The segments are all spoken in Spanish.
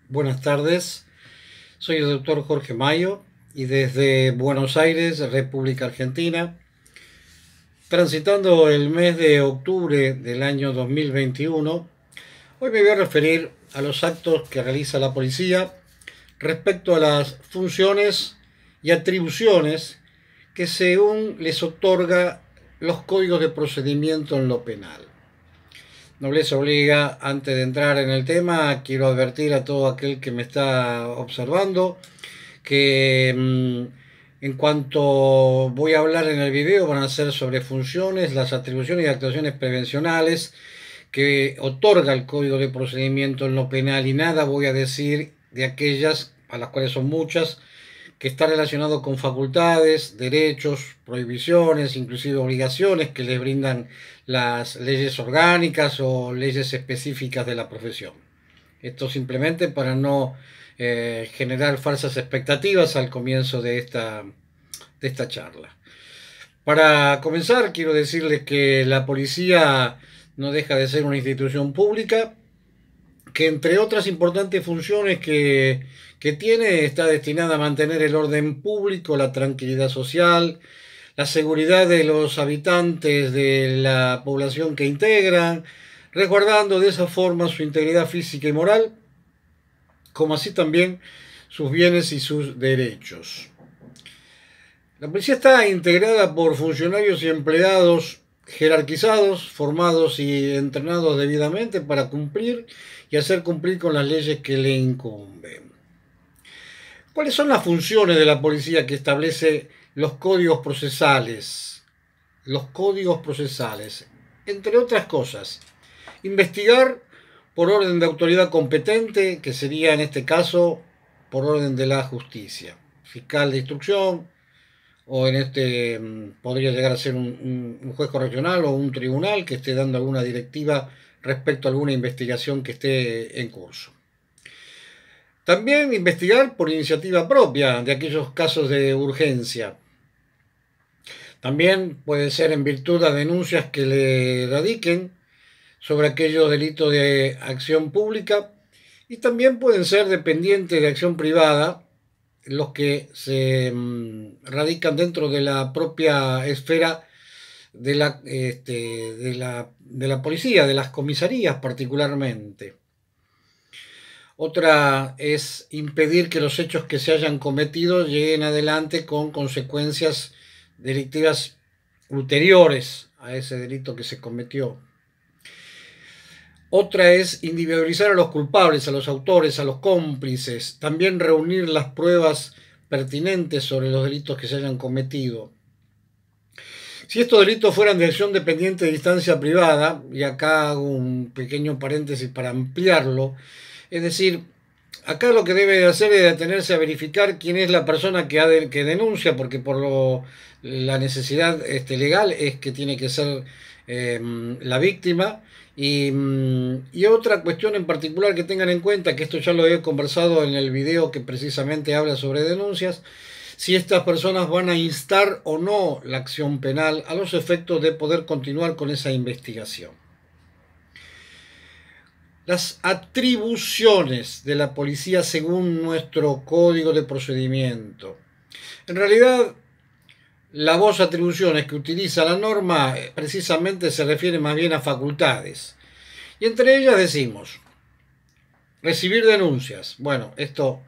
Buenas tardes, soy el doctor Jorge Mayo y desde Buenos Aires, República Argentina, transitando el mes de octubre del año 2021, hoy me voy a referir a los actos que realiza la policía respecto a las funciones y atribuciones que según les otorga los códigos de procedimiento en lo penal. Nobleza obliga, antes de entrar en el tema, quiero advertir a todo aquel que me está observando que en cuanto voy a hablar en el video van a ser sobre funciones, las atribuciones y actuaciones prevencionales que otorga el Código de Procedimiento en lo penal y nada voy a decir de aquellas, a las cuales son muchas, que está relacionado con facultades, derechos, prohibiciones, inclusive obligaciones que les brindan las leyes orgánicas o leyes específicas de la profesión. Esto simplemente para no generar falsas expectativas al comienzo de esta charla. Para comenzar, quiero decirles que la policía no deja de ser una institución pública que entre otras importantes funciones que tiene está destinada a mantener el orden público, la tranquilidad social, la seguridad de los habitantes de la población que integran, resguardando de esa forma su integridad física y moral, como así también sus bienes y sus derechos. La policía está integrada por funcionarios y empleados jerarquizados, formados y entrenados debidamente para cumplir y hacer cumplir con las leyes que le incumben. ¿Cuáles son las funciones de la policía que establece los códigos procesales? Los códigos procesales, entre otras cosas, investigar por orden de autoridad competente, que sería en este caso por orden de la justicia, fiscal de instrucción, o en este podría llegar a ser un juez correccional o un tribunal que esté dando alguna directiva respecto a alguna investigación que esté en curso. También investigar por iniciativa propia de aquellos casos de urgencia. También puede ser en virtud de denuncias que le radiquen sobre aquellos delitos de acción pública y también pueden ser dependientes de acción privada los que se radican dentro de la propia esfera de la policía, de las comisarías particularmente. Otra es impedir que los hechos que se hayan cometido lleguen adelante con consecuencias delictivas ulteriores a ese delito que se cometió. Otra es individualizar a los culpables, a los autores, a los cómplices, también reunir las pruebas pertinentes sobre los delitos que se hayan cometido. Si estos delitos fueran de acción dependiente de instancia privada, y acá hago un pequeño paréntesis para ampliarlo, es decir, acá lo que debe hacer es detenerse a verificar quién es la persona que denuncia, porque la necesidad legal es que tiene que ser la víctima. Y otra cuestión en particular que tengan en cuenta, que esto ya lo he conversado en el video que precisamente habla sobre denuncias, si estas personas van a instar o no la acción penal a los efectos de poder continuar con esa investigación. Las atribuciones de la policía según nuestro código de procedimiento. En realidad, la voz atribuciones que utiliza la norma precisamente se refiere más bien a facultades. Y entre ellas decimos, recibir denuncias. Bueno, esto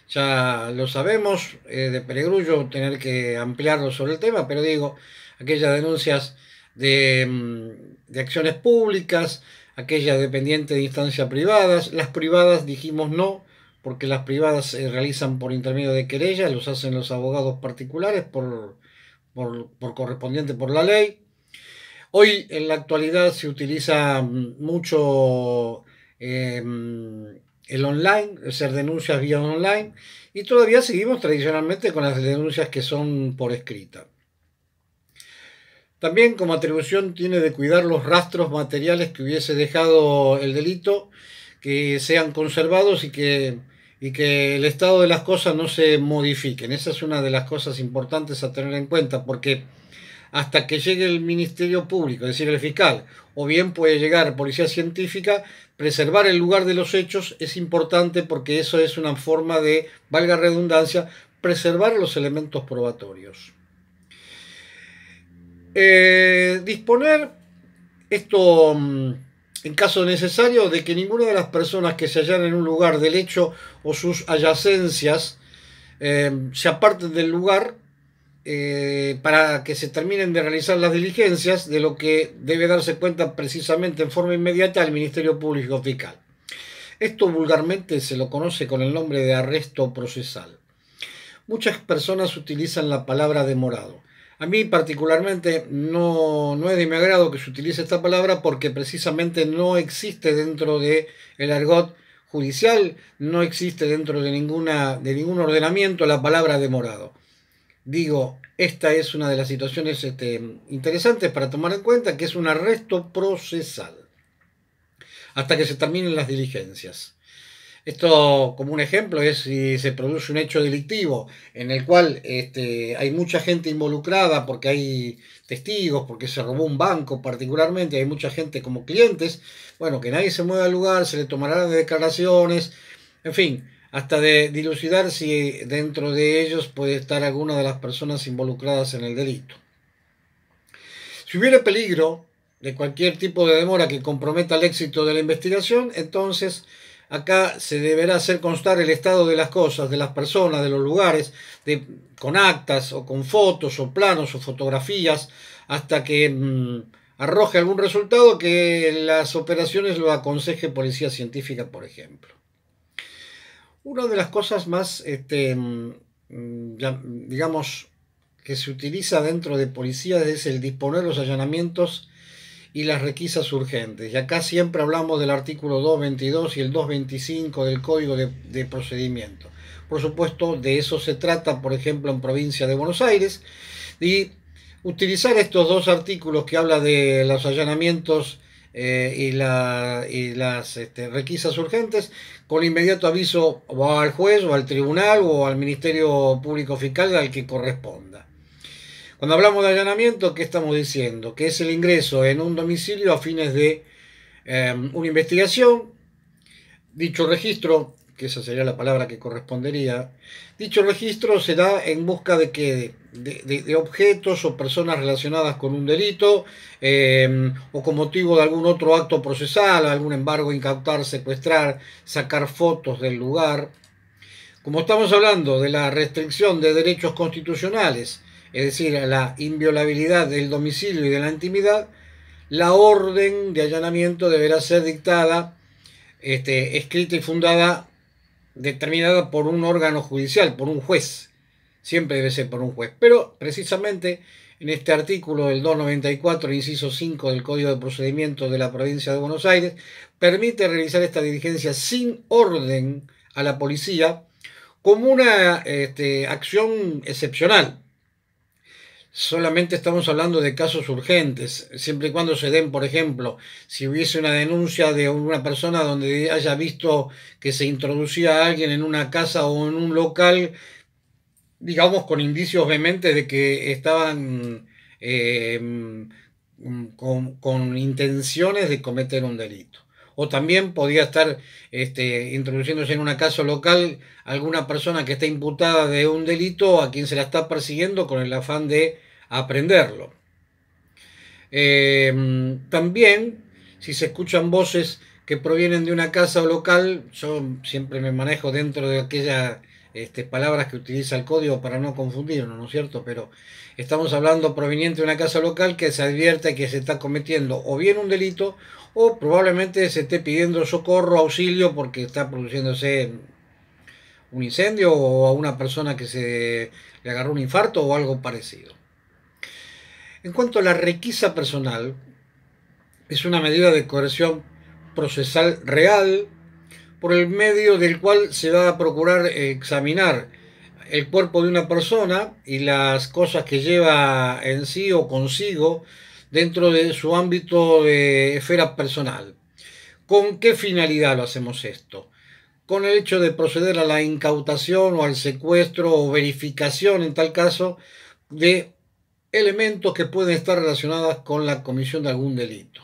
ya lo sabemos, de perogrullo tener que ampliarlo sobre el tema, pero digo, aquellas denuncias de acciones públicas, aquellas dependientes de instancias privadas, las privadas dijimos no, porque las privadas se realizan por intermedio de querellas, los hacen los abogados particulares por correspondiente por la ley. Hoy en la actualidad se utiliza mucho el online, hacer denuncias vía online, y todavía seguimos tradicionalmente con las denuncias que son por escrita. También como atribución tiene de cuidar los rastros materiales que hubiese dejado el delito, que sean conservados y que el estado de las cosas no se modifiquen. Esa es una de las cosas importantes a tener en cuenta, porque hasta que llegue el Ministerio Público, es decir, el fiscal, o bien puede llegar policía científica. Preservar el lugar de los hechos es importante porque eso es una forma de, valga redundancia, preservar los elementos probatorios. Disponer esto, en caso necesario, de que ninguna de las personas que se hallan en un lugar del hecho o sus adyacencias se aparten del lugar para que se terminen de realizar las diligencias, de lo que debe darse cuenta precisamente en forma inmediata el Ministerio Público Fiscal. Esto vulgarmente se lo conoce con el nombre de arresto procesal. Muchas personas utilizan la palabra demorado. A mí particularmente no es de mi agrado que se utilice esta palabra porque precisamente no existe dentro del argot judicial, no existe dentro de ningún ordenamiento la palabra demorado. Digo, esta es una de las situaciones interesantes para tomar en cuenta, que es un arresto procesal hasta que se terminen las diligencias. Esto, como un ejemplo, es si se produce un hecho delictivo en el cual hay mucha gente involucrada porque hay testigos, porque se robó un banco particularmente, hay mucha gente como clientes, bueno, que nadie se mueva al lugar, se le tomarán declaraciones, en fin, hasta de dilucidar si dentro de ellos puede estar alguna de las personas involucradas en el delito. Si hubiera peligro de cualquier tipo de demora que comprometa el éxito de la investigación, entonces acá se deberá hacer constar el estado de las cosas, de las personas, de los lugares, con actas o con fotos o planos o fotografías, hasta que arroje algún resultado que las operaciones lo aconseje policía científica, por ejemplo. Una de las cosas más, digamos, que se utiliza dentro de policía es el disponer los allanamientos y las requisas urgentes. Y acá siempre hablamos del artículo 222 y el 225 del Código de Procedimiento. Por supuesto, de eso se trata, por ejemplo, en provincia de Buenos Aires. Y utilizar estos dos artículos que habla de los allanamientos y las requisas urgentes, con inmediato aviso o al juez o al tribunal o al Ministerio Público Fiscal al que corresponda. Cuando hablamos de allanamiento, ¿qué estamos diciendo? Que es el ingreso en un domicilio a fines de una investigación. Dicho registro, que esa sería la palabra que correspondería, dicho registro se da en busca de qué, de objetos o personas relacionadas con un delito o con motivo de algún otro acto procesal, algún embargo, incautar, secuestrar, sacar fotos del lugar. Como estamos hablando de la restricción de derechos constitucionales, es decir, a la inviolabilidad del domicilio y de la intimidad, la orden de allanamiento deberá ser dictada, escrita y fundada, determinada por un órgano judicial, por un juez. Siempre debe ser por un juez. Pero precisamente en este artículo del 294, inciso 5 del Código de Procedimiento de la provincia de Buenos Aires, permite realizar esta diligencia sin orden a la policía como una acción excepcional. Solamente estamos hablando de casos urgentes, siempre y cuando se den, por ejemplo, si hubiese una denuncia de una persona donde haya visto que se introducía a alguien en una casa o en un local, digamos, con indicios vehementes de que estaban con intenciones de cometer un delito. O también podría estar introduciéndose en una casa local alguna persona que está imputada de un delito a quien se la está persiguiendo con el afán de aprenderlo. También, si se escuchan voces que provienen de una casa o local, yo siempre me manejo dentro de aquellas palabras que utiliza el código para no confundirnos, ¿no es cierto? Pero estamos hablando proveniente de una casa local que se advierte que se está cometiendo o bien un delito o probablemente se esté pidiendo socorro, auxilio, porque está produciéndose un incendio o a una persona que se le agarró un infarto o algo parecido. En cuanto a la requisa personal, es una medida de coerción procesal real por el medio del cual se va a procurar examinar el cuerpo de una persona y las cosas que lleva en sí o consigo dentro de su ámbito de esfera personal. ¿Con qué finalidad lo hacemos esto? Con el hecho de proceder a la incautación o al secuestro o verificación, en tal caso, de elementos que pueden estar relacionados con la comisión de algún delito.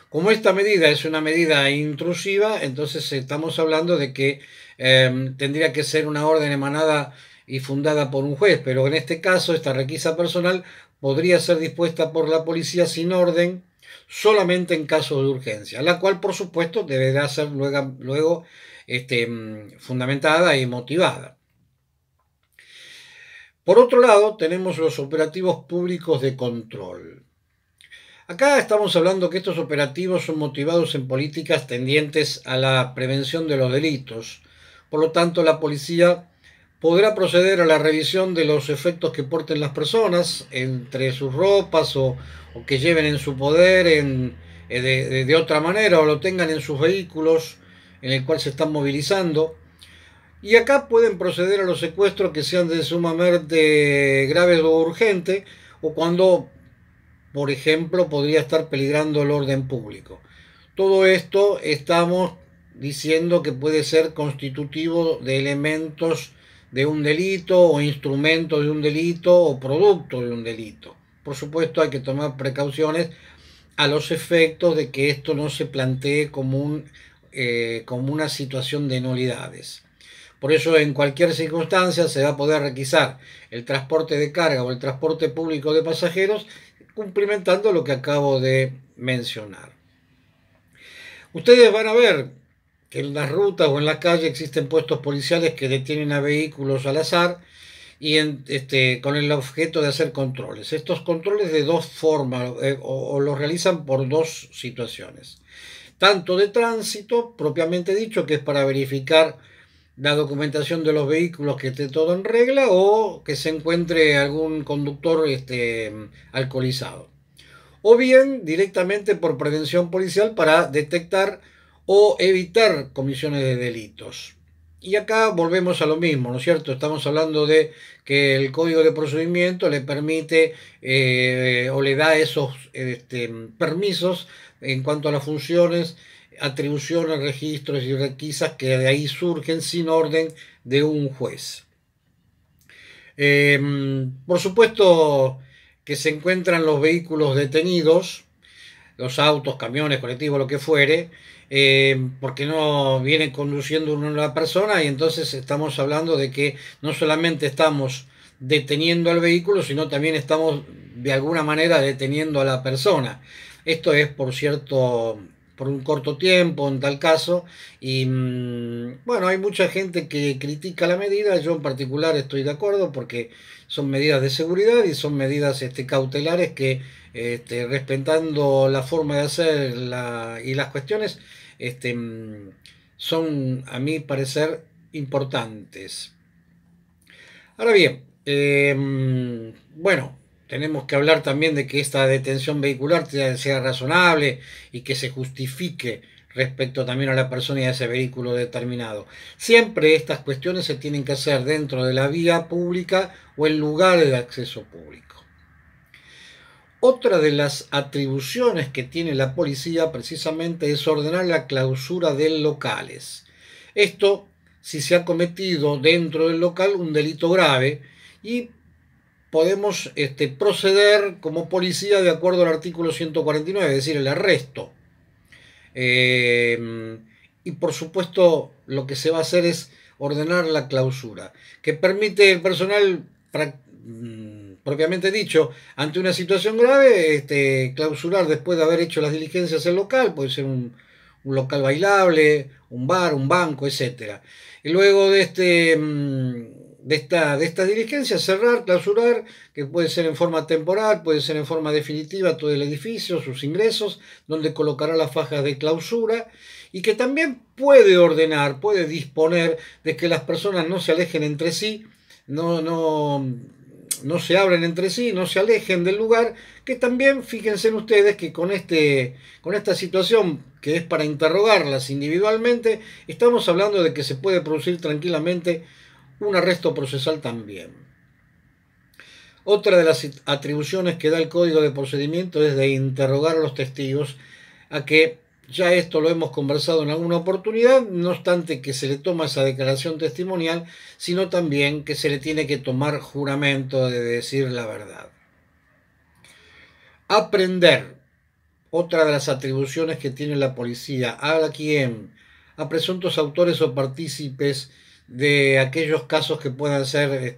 Como esta medida es una medida intrusiva, entonces estamos hablando de que tendría que ser una orden emanada y fundada por un juez, pero en este caso esta requisa personal podría ser dispuesta por la policía sin orden solamente en caso de urgencia, la cual por supuesto deberá ser luego fundamentada y motivada. Por otro lado, tenemos los operativos públicos de control. Acá estamos hablando que estos operativos son motivados en políticas tendientes a la prevención de los delitos. Por lo tanto, la policía podrá proceder a la revisión de los efectos que porten las personas entre sus ropas o que lleven en su poder de otra manera o lo tengan en sus vehículos en el cual se están movilizando. Y acá pueden proceder a los secuestros que sean de sumamente graves o urgentes o cuando, por ejemplo, podría estar peligrando el orden público. Todo esto estamos diciendo que puede ser constitutivo de elementos de un delito o instrumento de un delito o producto de un delito. Por supuesto, hay que tomar precauciones a los efectos de que esto no se plantee como una situación de nulidades. Por eso, en cualquier circunstancia se va a poder requisar el transporte de carga o el transporte público de pasajeros, cumplimentando lo que acabo de mencionar. Ustedes van a ver que en las rutas o en la calle existen puestos policiales que detienen a vehículos al azar y con el objeto de hacer controles. Estos controles de dos formas o los realizan por dos situaciones. Tanto de tránsito, propiamente dicho, que es para verificar la documentación de los vehículos, que esté todo en regla, o que se encuentre algún conductor alcoholizado. O bien directamente por prevención policial para detectar o evitar comisiones de delitos. Y acá volvemos a lo mismo, ¿no es cierto? Estamos hablando de que el Código de Procedimiento le permite o le da esos permisos en cuanto a las funciones, atribuciones, registros y requisas que de ahí surgen sin orden de un juez. Por supuesto que se encuentran los vehículos detenidos, los autos, camiones, colectivos, lo que fuere, porque no viene conduciendo una persona y entonces estamos hablando de que no solamente estamos deteniendo al vehículo, sino también estamos de alguna manera deteniendo a la persona. Esto es, por cierto, por un corto tiempo en tal caso y bueno, hay mucha gente que critica la medida. Yo en particular estoy de acuerdo porque son medidas de seguridad y son medidas cautelares que respetando la forma de hacer y las cuestiones son a mi parecer importantes. Ahora bien, bueno, tenemos que hablar también de que esta detención vehicular sea razonable y que se justifique respecto también a la persona y a ese vehículo determinado. Siempre estas cuestiones se tienen que hacer dentro de la vía pública o en lugares de acceso público. Otra de las atribuciones que tiene la policía precisamente es ordenar la clausura de locales. Esto si se ha cometido dentro del local un delito grave y podemos proceder como policía de acuerdo al artículo 149, es decir, el arresto. Y por supuesto lo que se va a hacer es ordenar la clausura, que permite el personal propiamente dicho, ante una situación grave, clausurar después de haber hecho las diligencias el local, puede ser un local bailable, un bar, un banco, etcétera. Y luego de esta diligencia, cerrar, clausurar, que puede ser en forma temporal, puede ser en forma definitiva todo el edificio, sus ingresos, donde colocará las fajas de clausura, y que también puede ordenar, puede disponer de que las personas no se alejen entre sí, no se abren entre sí, no se alejen del lugar, que también fíjense en ustedes que con esta situación que es para interrogarlas individualmente, estamos hablando de que se puede producir tranquilamente un arresto procesal también. Otra de las atribuciones que da el Código de Procedimiento es de interrogar a los testigos, a que ya esto lo hemos conversado en alguna oportunidad, no obstante que se le toma esa declaración testimonial, sino también que se le tiene que tomar juramento de decir la verdad. Aprender, otra de las atribuciones que tiene la policía. ¿A quién? A presuntos autores o partícipes de aquellos casos que puedan ser,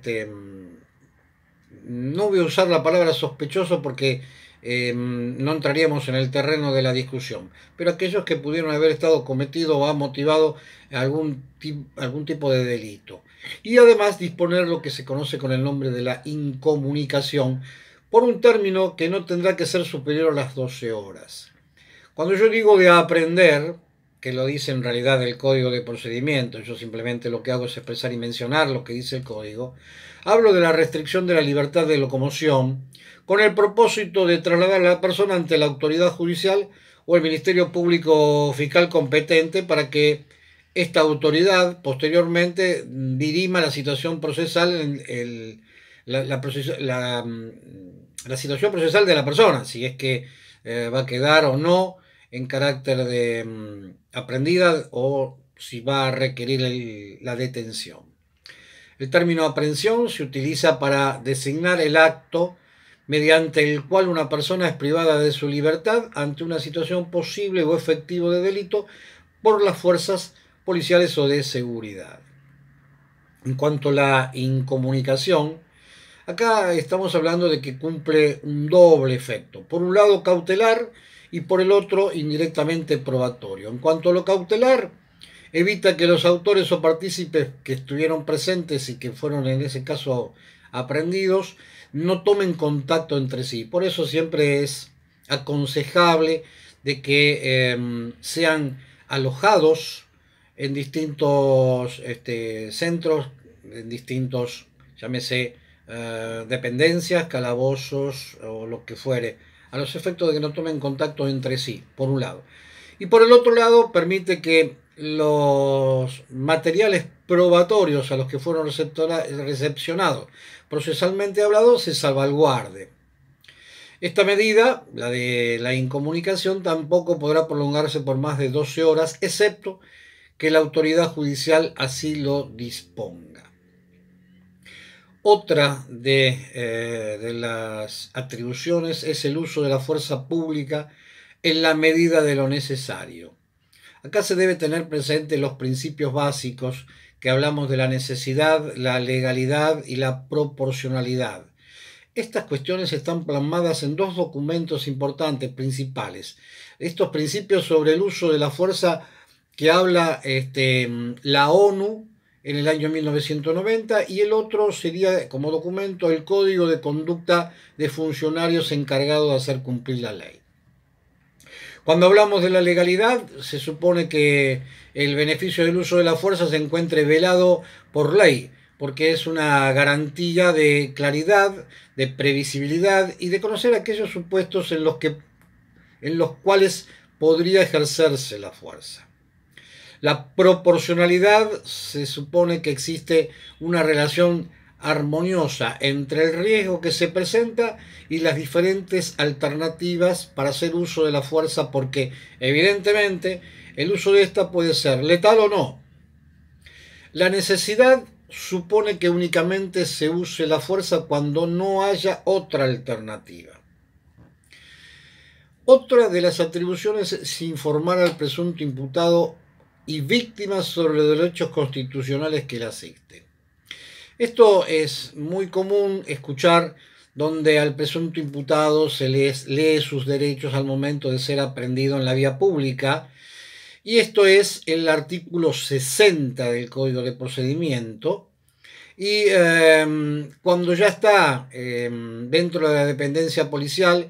no voy a usar la palabra sospechoso porque no entraríamos en el terreno de la discusión, pero aquellos que pudieron haber estado cometido o ha motivado algún tipo de delito. Y además disponer lo que se conoce con el nombre de la incomunicación, por un término que no tendrá que ser superior a las 12 horas. Cuando yo digo de aprender, que lo dice en realidad el código de procedimiento, yo simplemente lo que hago es expresar y mencionar lo que dice el código, hablo de la restricción de la libertad de locomoción con el propósito de trasladar a la persona ante la autoridad judicial o el Ministerio Público Fiscal competente para que esta autoridad posteriormente dirima la situación procesal, la situación procesal de la persona, si es que va a quedar o no en carácter de aprendida o si va a requerir la detención. El término aprehensión se utiliza para designar el acto mediante el cual una persona es privada de su libertad ante una situación posible o efectivo de delito por las fuerzas policiales o de seguridad. En cuanto a la incomunicación, acá estamos hablando de que cumple un doble efecto. Por un lado cautelar y por el otro indirectamente probatorio. En cuanto a lo cautelar, evita que los autores o partícipes que estuvieron presentes y que fueron en ese caso aprehendidos no tomen contacto entre sí. Por eso siempre es aconsejable de que sean alojados en distintos centros, en distintos, llámese, dependencias, calabozos o lo que fuere, a los efectos de que no tomen contacto entre sí, por un lado. Y por el otro lado, permite que los materiales probatorios a los que fueron recepcionados procesalmente hablado se salvaguarde. Esta medida, la de la incomunicación, tampoco podrá prolongarse por más de 12 horas, excepto que la autoridad judicial así lo disponga. Otra de las atribuciones es el uso de la fuerza pública en la medida de lo necesario. Acá se debe tener presente los principios básicos que hablamos de la necesidad, la legalidad y la proporcionalidad. Estas cuestiones están plasmadas en dos documentos importantes, principales. Estos principios sobre el uso de la fuerza que habla la ONU en el año 1990 y el otro sería como documento el Código de Conducta de Funcionarios encargados de hacer cumplir la ley. Cuando hablamos de la legalidad, se supone que el beneficio del uso de la fuerza se encuentre velado por ley, porque es una garantía de claridad, de previsibilidad y de conocer aquellos supuestos en los cuales podría ejercerse la fuerza. La proporcionalidad se supone que existe una relación armoniosa entre el riesgo que se presenta y las diferentes alternativas para hacer uso de la fuerza, porque evidentemente el uso de esta puede ser letal o no. La necesidad supone que únicamente se use la fuerza cuando no haya otra alternativa. Otra de las atribuciones es informar al presunto imputado y víctimas sobre los derechos constitucionales que le asisten. Esto es muy común escuchar donde al presunto imputado se les lee sus derechos al momento de ser aprehendido en la vía pública, y esto es el artículo 60 del Código de Procedimiento, y cuando ya está dentro de la dependencia policial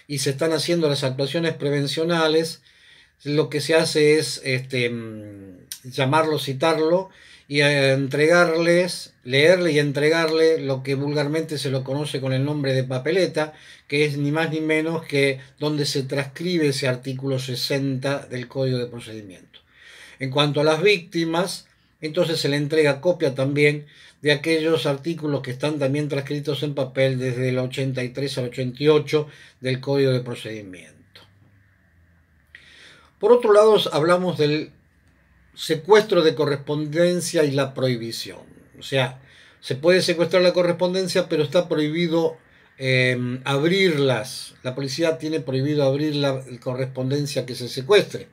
y se están haciendo las actuaciones prevencionales, lo que se hace es llamarlo, citarlo y leerle y entregarle lo que vulgarmente se lo conoce con el nombre de papeleta, que es ni más ni menos que donde se transcribe ese artículo 60 del Código de Procedimiento. En cuanto a las víctimas, entonces se le entrega copia también de aquellos artículos que están también transcritos en papel desde el 83 al 88 del Código de Procedimiento. Por otro lado, hablamos del secuestro de correspondencia y la prohibición. O sea, se puede secuestrar la correspondencia, pero está prohibido abrirlas. La policía tiene prohibido abrir la correspondencia que se secuestre.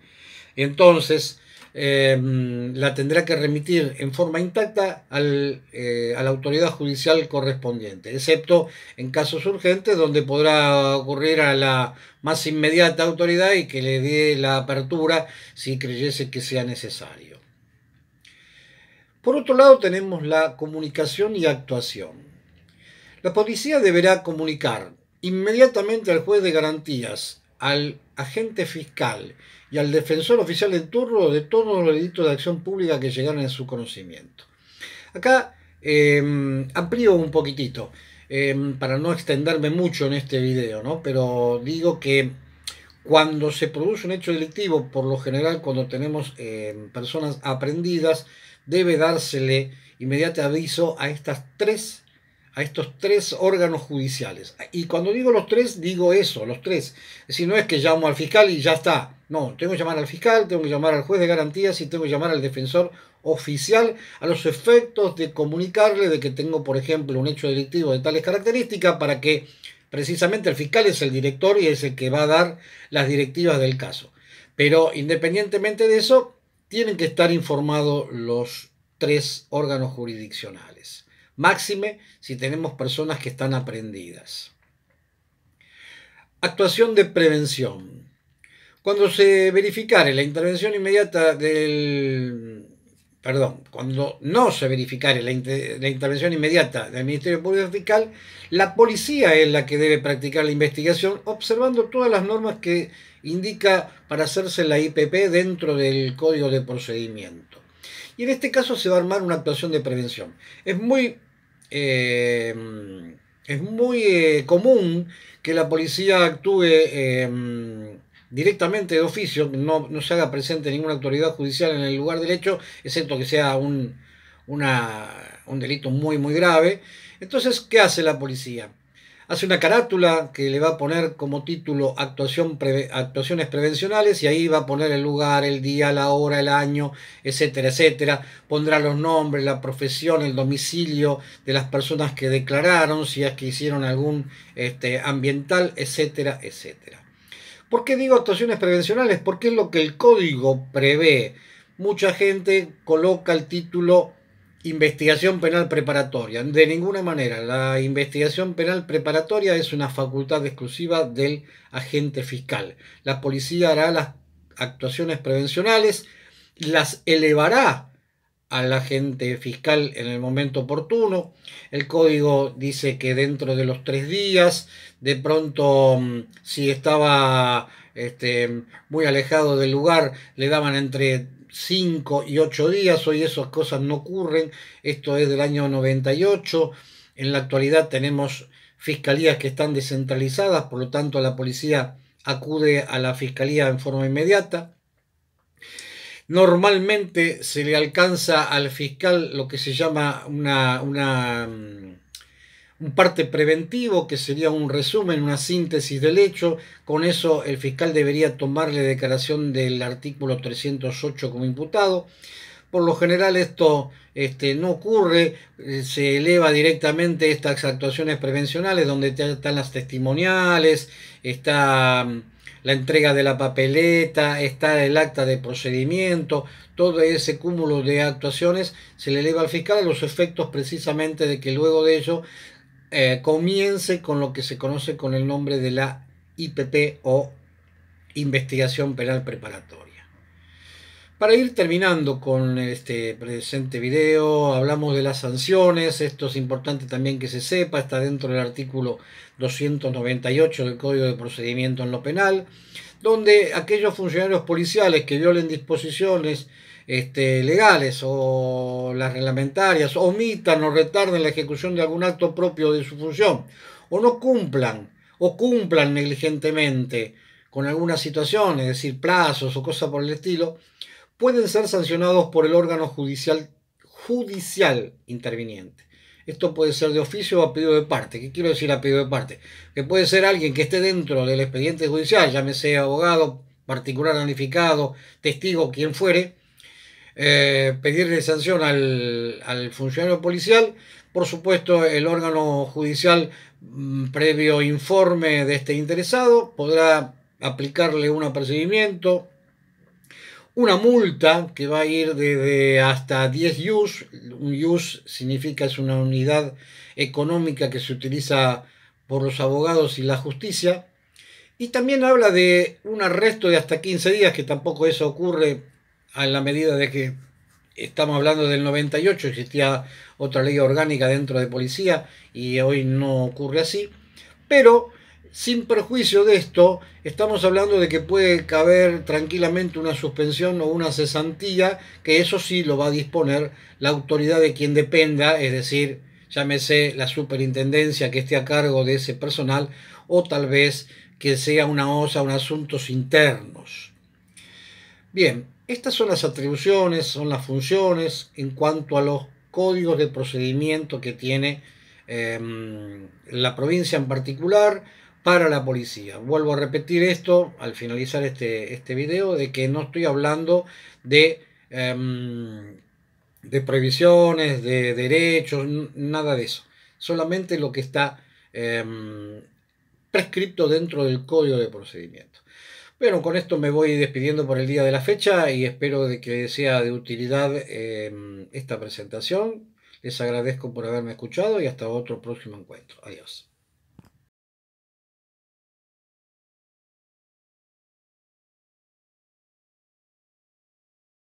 Entonces, la tendrá que remitir en forma intacta a la autoridad judicial correspondiente, excepto en casos urgentes donde podrá ocurrir a la más inmediata autoridad y que le dé la apertura si creyese que sea necesario. Por otro lado, tenemos la comunicación y actuación. La policía deberá comunicar inmediatamente al juez de garantías, al agente fiscal y al defensor oficial en turno de todos los delitos de acción pública que llegaron a su conocimiento. Acá amplío un poquitito para no extenderme mucho en este video, ¿no? Pero digo que cuando se produce un hecho delictivo, por lo general cuando tenemos personas aprehendidas, debe dársele inmediato aviso a estos tres órganos judiciales. Y cuando digo los tres, digo eso, los tres. Es decir, no es que llamo al fiscal y ya está. No, tengo que llamar al fiscal, tengo que llamar al juez de garantías y tengo que llamar al defensor oficial a los efectos de comunicarle de que tengo, por ejemplo, un hecho delictivo de tales características para que precisamente el fiscal es el director y es el que va a dar las directivas del caso. Pero independientemente de eso, tienen que estar informados los tres órganos jurisdiccionales. Máxime si tenemos personas que están aprehendidas. Actuación de prevención. Cuando se verificare la intervención inmediata cuando no se verificare la intervención inmediata del Ministerio Público Fiscal, la policía es la que debe practicar la investigación observando todas las normas que indica para hacerse la IPP dentro del Código de Procedimiento. Y en este caso se va a armar una actuación de prevención. Es muy común que la policía actúe directamente de oficio, no se haga presente ninguna autoridad judicial en el lugar del hecho, excepto que sea un delito muy grave. Entonces, ¿qué hace la policía? Hace una carátula que le va a poner como título actuaciones prevencionales y ahí va a poner el lugar, el día, la hora, el año, etcétera, etcétera. Pondrá los nombres, la profesión, el domicilio de las personas que declararon, si es que hicieron algún ambiental, etcétera, etcétera. ¿Por qué digo actuaciones prevencionales? Porque es lo que el código prevé. Mucha gente coloca el título investigación penal preparatoria. De ninguna manera. La investigación penal preparatoria es una facultad exclusiva del agente fiscal. La policía hará las actuaciones prevencionales, las elevará al agente fiscal en el momento oportuno. El código dice que dentro de los 3 días, de pronto, si estaba muy alejado del lugar, le daban entre 5 y 8 días. Hoy esas cosas no ocurren. Esto es del año 98. En la actualidad tenemos fiscalías que están descentralizadas, por lo tanto la policía acude a la fiscalía en forma inmediata. Normalmente se le alcanza al fiscal lo que se llama un parte preventivo, que sería un resumen, una síntesis del hecho. Con eso el fiscal debería tomarle declaración del artículo 308 como imputado. Por lo general esto no ocurre, se eleva directamente estas actuaciones prevencionales donde están las testimoniales, está la entrega de la papeleta, está el acta de procedimiento. Todo ese cúmulo de actuaciones se le eleva al fiscal a los efectos precisamente de que luego de ello comience con lo que se conoce con el nombre de la IPP o investigación penal preparatoria. Para ir terminando con este presente video, hablamos de las sanciones. Esto es importante también que se sepa, está dentro del artículo 298 del Código de Procedimiento en lo Penal, donde aquellos funcionarios policiales que violen disposiciones legales o las reglamentarias, omitan o retarden la ejecución de algún acto propio de su función, o no cumplan, o cumplan negligentemente con alguna situación, es decir, plazos o cosas por el estilo, pueden ser sancionados por el órgano judicial interviniente. Esto puede ser de oficio o a pedido de parte. ¿Qué quiero decir a pedido de parte? Que puede ser alguien que esté dentro del expediente judicial, llámese abogado, particular damnificado, testigo, quien fuere, pedirle sanción al funcionario policial Por supuesto, el órgano judicial, previo informe de este interesado, podrá aplicarle un apercibimiento, una multa que va a ir desde hasta 10 ius. Un ius significa es una unidad económica que se utiliza por los abogados y la justicia. Y también habla de un arresto de hasta 15 días, que tampoco eso ocurre a la medida de que estamos hablando del 98, existía otra ley orgánica dentro de policía y hoy no ocurre así. Pero sin perjuicio de esto, estamos hablando de que puede caber tranquilamente una suspensión o una cesantía, que eso sí lo va a disponer la autoridad de quien dependa, es decir, llámese la superintendencia que esté a cargo de ese personal, o tal vez que sea una OSA, un asuntos internos. Bien, estas son las atribuciones, son las funciones en cuanto a los códigos de procedimiento que tiene la provincia en particular para la policía. Vuelvo a repetir esto al finalizar este video, de que no estoy hablando de prohibiciones, de derechos, nada de eso. Solamente lo que está prescripto dentro del código de procedimiento. Bueno, con esto me voy despidiendo por el día de la fecha y espero de que sea de utilidad esta presentación. Les agradezco por haberme escuchado y hasta otro próximo encuentro. Adiós.